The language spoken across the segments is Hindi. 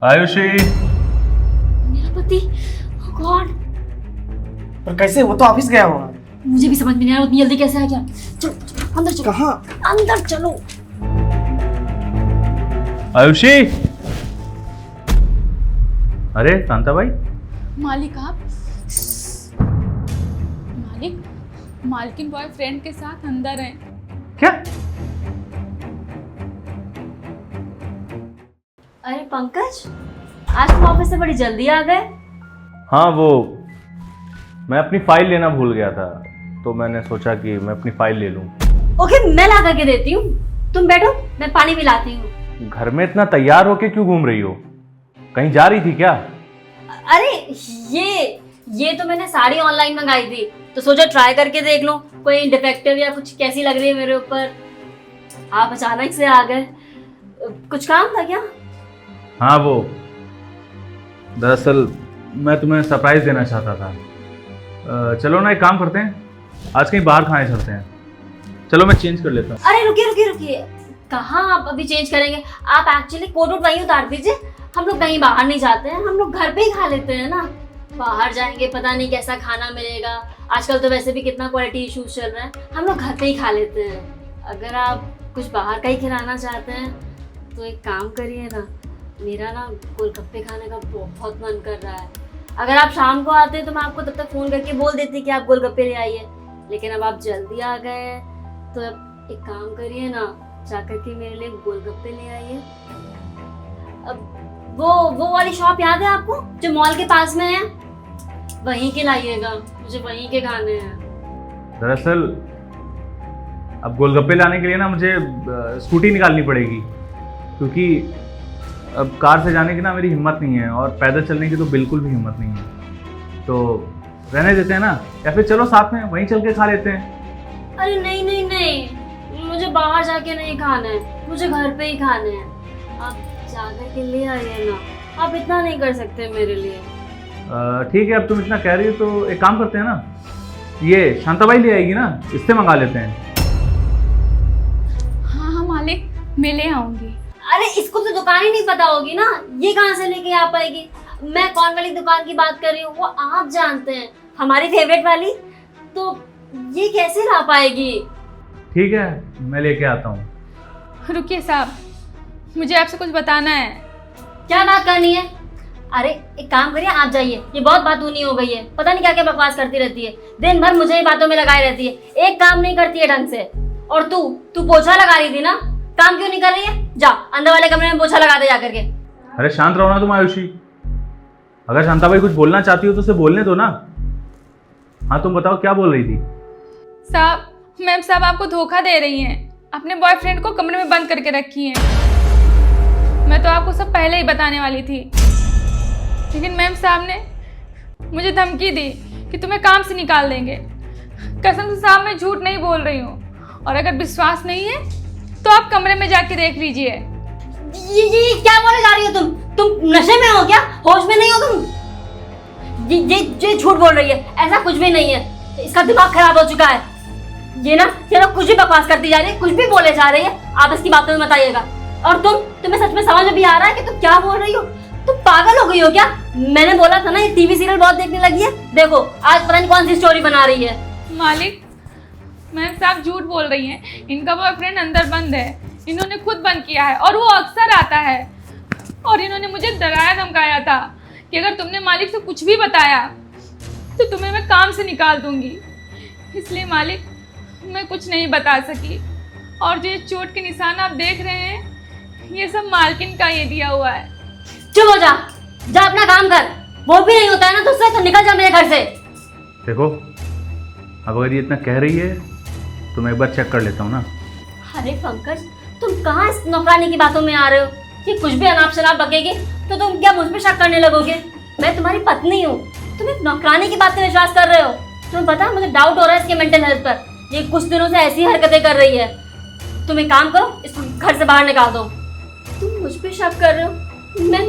आयुषी। मेरा पति। गॉड। पर कैसे? वो तो ऑफिस गया होगा। मुझे भी समझ में नहीं आ रहा उतनी जल्दी कैसे आ गया। चलो चलो, अंदर चलो। कहाँ? अंदर चलो। आयुषी। अरे शांता भाई। मालिक आप? मालिक, मालकिन बॉयफ्रेंड के साथ अंदर हैं। क्या? अरे पंकज, आज तुम ऑफिस से बड़ी जल्दी आ गए। हाँ, वो मैं अपनी फाइल लेना भूल गया था, तो मैंने सोचा कि मैं अपनी फाइल ले लूं। ओके, मैं ला करके देती हूँ। तुम बैठो, मैं पानी भी लाती हूँ। घर में इतना तैयार होके क्यों घूम रही हो? कहीं जा रही थी क्या? अरे ये तो मैंने साड़ी ऑनलाइन मंगाई थी, तो सोचा ट्राई करके देख लो कोई डिफेक्टिव या कुछ कैसी लग रही है मेरे ऊपर। आप अचानक से आ गए, कुछ काम था क्या? हाँ, वो दरअसल मैं तुम्हें सरप्राइज देना चाहता था। चलो ना, एक काम करते हैं, आज कहीं बाहर खाने चलते हैं। चलो मैं चेंज कर लेता हूँ। अरे रुकिए, कहाँ आप अभी चेंज करेंगे? आप एक्चुअली कोट वोट वहीं उतार दीजिए। हम लोग कहीं बाहर नहीं जाते हैं, हम लोग घर पे ही खा लेते हैं ना। बाहर जाएंगे पता नहीं कैसा खाना मिलेगा। आजकल तो वैसे भी कितना क्वालिटी इश्यूज चल रहा है, हम लोग घर पे ही खा लेते हैं। अगर आप कुछ बाहर का ही खिलाना चाहते हैं तो एक काम करिए ना, मेरा ना गोलगप्पे खाने का बहुत मन कर रहा है। अगर आप शाम को आते तो मैं आपको तब तक फ़ोन करके बोल देती कि आप गोलगप्पे ले आइए, लेकिन अब आप जल्दी आ गए तो अब एक काम करिए ना, जाकर के मेरे लिए गोलगप्पे ले आइए। अब वो वाली शॉप याद है आपको जो मॉल के पास में है? वहीं के लाइएगा, मुझे वहीं के खाने हैं। दरअसल अब गोलगप्पे लाने के लिए ना मुझे स्कूटी निकालनी पड़ेगी, क्योंकि अब कार से जाने की ना मेरी हिम्मत नहीं है, और पैदल चलने की तो बिल्कुल भी हिम्मत नहीं है। तो रहने देते हैं ना, या फिर चलो साथ में वहीं चल के खा लेते हैं। अरे नहीं, मुझे बाहर जाके नहीं खाना है, मुझे घर पे ही खाने हैं। आप जाकर के ले आइए ना, आप इतना नहीं कर सकते मेरे लिए। ठीक है, अब तुम इतना कह रही हो तो एक काम करते हैं ना, ये शांताबाई ले आएगी ना, इससे मंगा लेते हैं। हाँ मालिक, मैं ले आऊंगी। अरे इसको तो दुकान ही नहीं पता होगी ना, ये कहाँ से लेके आ पाएगी? मैं कौन वाली दुकान की बात कर रही हूँ वो आप जानते हैं, हमारी फेवरेट वाली। तो ये कैसे ला पाएगी? ठीक है, मैं लेके आता हूँ। रुकिए साहब, मुझे आपसे कुछ बताना है। क्या बात करनी है? अरे एक काम करिए, आप जाइए, ये बहुत बातूनी हो गई है। पता नहीं क्या क्या बकवास करती रहती है, दिन भर मुझे ही बातों में लगाई रहती है, एक काम नहीं करती है ढंग से। और तू पोछा लगा रही थी ना, काम क्यों नहीं कर रही है? जा अंदर वाले कमरे में पोछा लगा दे जाकर के। अरे शांत रहो ना तुम आयुषी, अगर शांताबाई कुछ बोलना चाहती हो तो उसे बोलने दो ना। हाँ तुम बताओ, क्या बोल रही थी? साहब, मैम साहब आपको धोखा दे रही हैं, अपने बॉयफ्रेंड को कमरे में बंद करके रखी हैं। मैं तो आपको सब पहले ही बताने वाली थी, लेकिन मैम साहब ने मुझे धमकी दी कि तुम्हें काम से निकाल देंगे। कसम से साहब, मैं झूठ नहीं बोल रही हूँ, और अगर विश्वास नहीं है तो आप कमरे में जाके देख लीजिए। ये क्या बोले जा रही हो तुम नशे में हो क्या? होश में नहीं हो तुम? ये झूठ बोल रही है, ऐसा कुछ भी नहीं है, इसका दिमाग खराब हो चुका है। ये ना कुछ भी बकवास करती जा रही है, कुछ भी बोले जा रही है, आप इसकी बातों में बताइएगा। और तुम्हें सच में समझ में भी आ रहा है कि तुम क्या बोल रही हो? तुम पागल हो गई हो क्या? मैंने बोला था ना ये टीवी सीरियल बहुत देखने लगी है, देखो आज पता नहीं कौन सी स्टोरी बना रही है। मालिक, मैम साहब झूठ बोल रही हैं, इनका बॉयफ्रेंड अंदर बंद है, इन्होंने खुद बंद किया है और वो अक्सर आता है। और इन्होंने मुझे डराया धमकाया था कि अगर तुमने मालिक से कुछ भी बताया तो तुम्हें मैं काम से निकाल दूंगी। इसलिए मालिक, मैं कुछ नहीं बता सकी, और जो ये चोट के निशान आप देख रहे हैं ये सब मालकिन का ये दिया हुआ है। चुप हो जा अपना काम कर। वो भी नहीं होता है ना तुझसे तो निकल जा मेरे घर से। देखो, अब अगर ये इतना कह रही है तो मैं एक बार चेक कर लेता हूँ ना। अरे पंकज, तुम कहाँ इस नौकरानी की बातों में आ रहे हो? कि कुछ भी अनाप शनाप बकेगी तो तुम क्या मुझ पे शक करने लगोगे? मैं तुम्हारी पत्नी हूँ, तुम एक नौकरानी की बात पे विश्वास कर रहे हो? तुम्हें पता है मुझे डाउट हो रहा है इसके मेंटल हेल्थ पर, ये कुछ दिनों से ऐसी हरकतें कर रही है। तुम एक काम करो, इसको घर से बाहर निकाल दो। तुम मुझ पे शक कर रहे हो?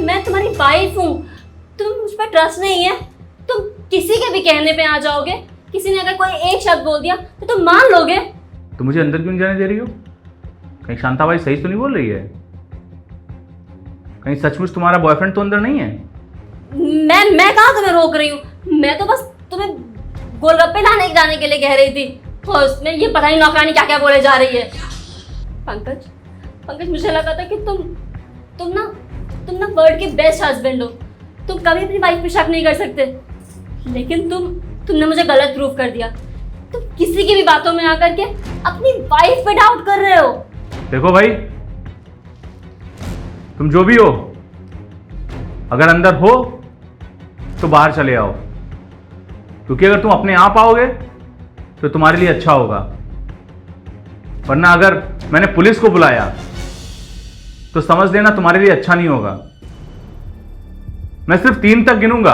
मैं तुम्हारी वाइफ हूँ, तुम मुझ पर ट्रस्ट नहीं है? तुम किसी के भी कहने पे आ जाओगे, किसी ने अगर कोई एक शब्द बोल दिया तो तुम मान लोगे? तो मुझे अंदर क्यों नहीं जाने दे रही हो? कहीं शांताबाई सही तो नहीं बोल रही है? कहीं सचमुच तुम्हारा बॉयफ्रेंड तो अंदर नहीं है? मैं कहाँ तुम्हें रोक रही हूँ, मैं तो बस तुम्हें गोलगप्पे लाने जाने के लिए कह रही थी, और उसमें ये पता नहीं नौकरानी क्या क्या बोले जा रही है। पंकज मुझे लगा था कि तुम ना वर्ल्ड के बेस्ट हस्बैंड हो, तुम कभी अपनी वाइफ पे शक नहीं कर सकते, लेकिन तुमने मुझे गलत प्रूफ कर दिया। तुम किसी की भी बातों में आकर के अपनी वाइफ पे डाउट कर रहे हो। देखो भाई, तुम जो भी हो, अगर अंदर हो तो बाहर चले आओ, क्योंकि अगर तुम अपने आप आओगे तो तुम्हारे लिए अच्छा होगा, वरना अगर मैंने पुलिस को बुलाया तो समझ लेना तुम्हारे लिए अच्छा नहीं होगा। मैं सिर्फ 3 तक गिनूंगा,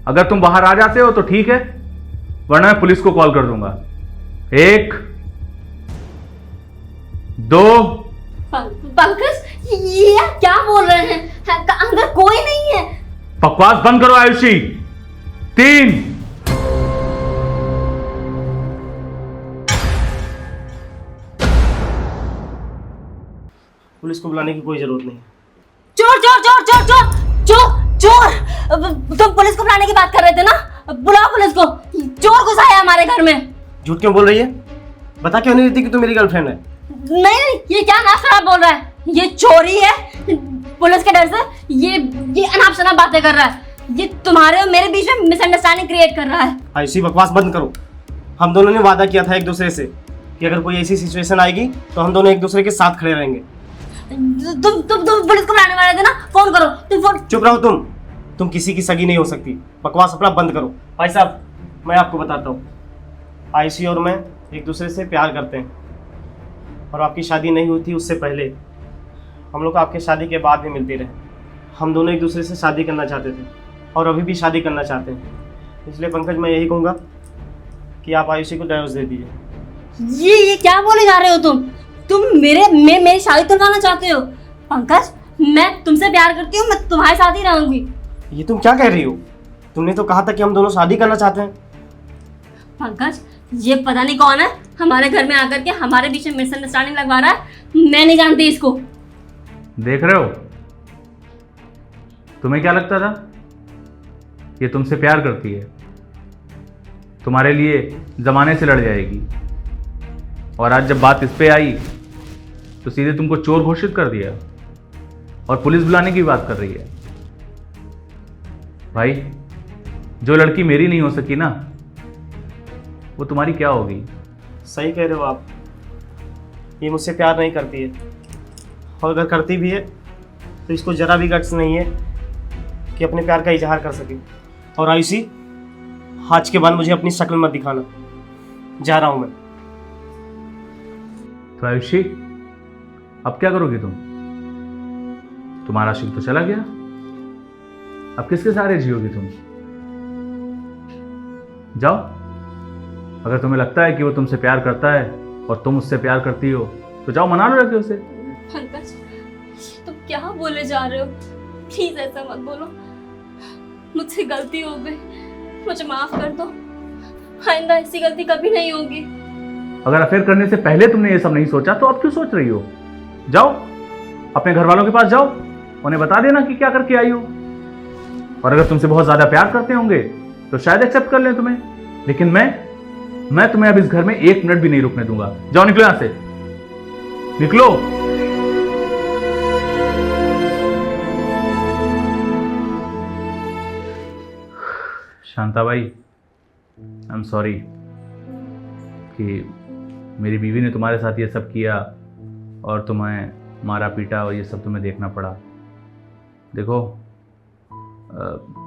अगर तुम बाहर आ जाते हो तो ठीक है, वरना मैं पुलिस को कॉल कर दूंगा। 1 2 पंकज, ये आप क्या बोल रहे हैं? अंदर कोई नहीं है। बकवास बंद करो आयुषी। 3 पुलिस को बुलाने की कोई जरूरत नहीं। चोर चोर चोर चोर चोर चोर चोर, तुम पुलिस को बुलाने की बात कर रहे थे ना? बुलाओ पुलिस को, चोर घुसा है हमारे घर में। झूठ क्यों बोल रही है? बता क्यों नहीं देती कि तू मेरी गर्लफ्रेंड है? नहीं, ये क्या अनाप शनाप बोल रहा है? ये चोरी है। पुलिस के डर से ये अनाप शनाप बातें कर रहा है। ये तुम्हारे और मेरे बीच में मिसअंडरस्टैंडिंग क्रिएट कर रहा है। ऐसी बकवास बंद करो। हम दोनों ने वादा किया था एक दूसरे से कि अगर कोई ऐसी सिचुएशन आएगी तो हम दोनों एक दूसरे के साथ खड़े रहेंगे। तुम पुलिस को बुलाने वाले थे ना? फोन करो, तुम फोन। चुप रहो तुम किसी की सगी नहीं हो सकती। बकवास अपना बंद करो। भाई साहब, मैं आपको बताता हूँ, आयुषी और मैं एक दूसरे से प्यार करते हैं, और आपकी शादी नहीं हुई थी उससे पहले हम लोग आपके शादी के बाद भी मिलते रहे। हम दोनों एक दूसरे से शादी करना चाहते थे और अभी भी शादी करना चाहते हैं। इसलिए पंकज, मैं यही कहूँगा कि आप आयुषी को डाइवोर्स दे दीजिए। ये क्या बोले जा रहे हो तुम मेरी शादी तुड़वाना चाहते हो? पंकज, मैं तुमसे प्यार करती हूँ, मैं तुम्हारे साथ ही रहूंगी। ये तुम क्या कह रही हो? तुमने तो कहा था कि हम दोनों शादी करना चाहते हैं। पंकज, ये पता नहीं कौन है हमारे घर में आकर के हमारे बीच में मिसअंडरस्टैंडिंग लगवा रहा है। मैं नहीं जानती इसको। देख रहे हो, तुम्हें क्या लगता था ये तुमसे प्यार करती है, तुम्हारे लिए जमाने से लड़ जाएगी, और आज जब बात इस पे आई तो सीधे तुमको चोर घोषित कर दिया और पुलिस बुलाने की बात कर रही है। भाई, जो लड़की मेरी नहीं हो सकी ना, वो तुम्हारी क्या होगी? सही कह रहे हो आप। ये मुझसे प्यार नहीं करती है, और अगर करती भी है तो इसको जरा भी गट्स नहीं है कि अपने प्यार का इजहार कर सके। और आयुषी, आज के बाद मुझे अपनी शक्ल मत दिखाना। जा रहा हूं मैं। तो आयुषी, अब क्या करोगी तुम? तुम्हारा आशिक तो चला गया, अब किसके सहारे जियोगी तुम? जाओ, अगर तुम्हें लगता है कि वो तुमसे प्यार करता है और तुम उससे प्यार करती हो तो जाओ, मना लो जाके उसे। पंकज, तुम क्या बोले जा रहे हो? प्लीज ऐसा मत बोलो। मुझसे गलती हो गई, मुझे माफ कर दो। आइंदा ऐसी गलती कभी नहीं होगी। अगर अफेयर करने से पहले तुमने ये सब नहीं सोचा तो अब क्यों सोच रही हो? जाओ, अपने घर वालों के पास जाओ, उन्हें बता देना कि क्या करके आई हो। और अगर तुमसे बहुत ज्यादा प्यार करते होंगे तो शायद एक्सेप्ट कर लें तुम्हें, लेकिन मैं तुम्हें अब इस घर में 1 मिनट भी नहीं रुकने दूंगा। जाओ, निकलो यहां से, निकलो। शांताबाई, आई एम सॉरी कि मेरी बीवी ने तुम्हारे साथ ये सब किया और तुम्हें मारा पीटा और ये सब तुम्हें देखना पड़ा। देखो,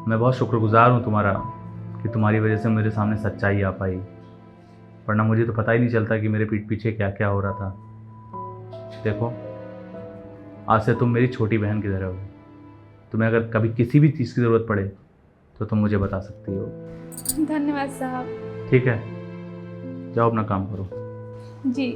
मैं बहुत शुक्रगुजार हूँ तुम्हारा कि तुम्हारी वजह से मेरे सामने सच्चाई आ पाई, वरना मुझे तो पता ही नहीं चलता कि मेरे पीठ पीछे क्या क्या हो रहा था। देखो, आज से तुम मेरी छोटी बहन की तरह हो। तुम्हें अगर कभी किसी भी चीज़ की ज़रूरत पड़े तो तुम मुझे बता सकती हो। धन्यवाद साहब। ठीक है, जाओ अपना काम करो। जी।